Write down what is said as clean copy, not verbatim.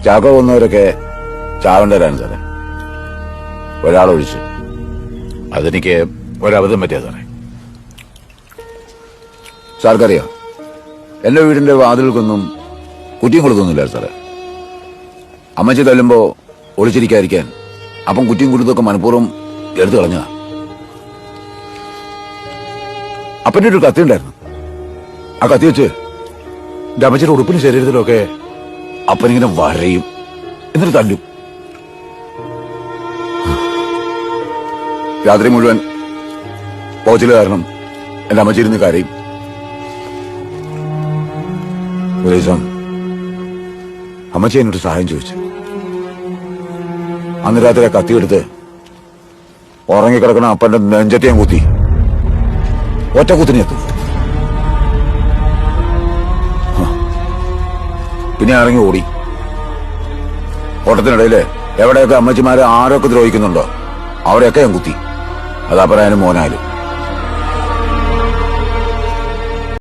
ചാക്കോ കൊന്നവരൊക്കെ ചാവേണ്ടവരാണ് സാറേ, ഒരാളൊഴിച്ച്. അതെനിക്ക് ഒരബദ്ധം പറ്റിയ സാറേ. സാർക്കറിയാം, എന്റെ വീടിന്റെ വാതിൽക്കൊന്നും കുറ്റിയും കൊടുത്തൊന്നുമില്ല സാറേ. അമ്മച്ചി തല്ലുമ്പോ ഒളിച്ചിരിക്കാതിരിക്കാൻ അപ്പം കുറ്റിയും കൊടുത്തൊക്കെ മനഃപൂർവ്വം എടുത്തു കളഞ്ഞതാ. അപ്പൻ്റെ ഒരു കത്തി ഉണ്ടായിരുന്നു. ആ കത്തി വെച്ച് എന്റെ അമ്മച്ചിയുടെ ഉടുപ്പിന് ശരീരത്തിലൊക്കെ അപ്പനിങ്ങനെ വരയും, എന്നിട്ട് തല്ലും. രാത്രി മുഴുവൻ പോച്ചില് കാരണം എന്റെ അമ്മച്ചി ഇരുന്ന് കരയും. ഒരു ദിവസം അമ്മച്ചി എന്നോട് സഹായം ചോദിച്ചു. അന്ന് രാത്രി ആ കത്തിയെടുത്ത് ഉറങ്ങിക്കിടക്കണ അപ്പന്റെ നെഞ്ചത്തെ ഞാൻ കുത്തി. ഒറ്റ കുത്തിനെത്തും. പിന്നെ ഇറങ്ങി ഓടി. ഓട്ടത്തിനിടയില് എവിടെയൊക്കെ അമ്മച്ചിമാരെ ആരൊക്കെ ദ്രോഹിക്കുന്നുണ്ടോ അവിടെയൊക്കെ ഞാൻ കുത്തി. അതപ്പനായാലും മോനായാലും.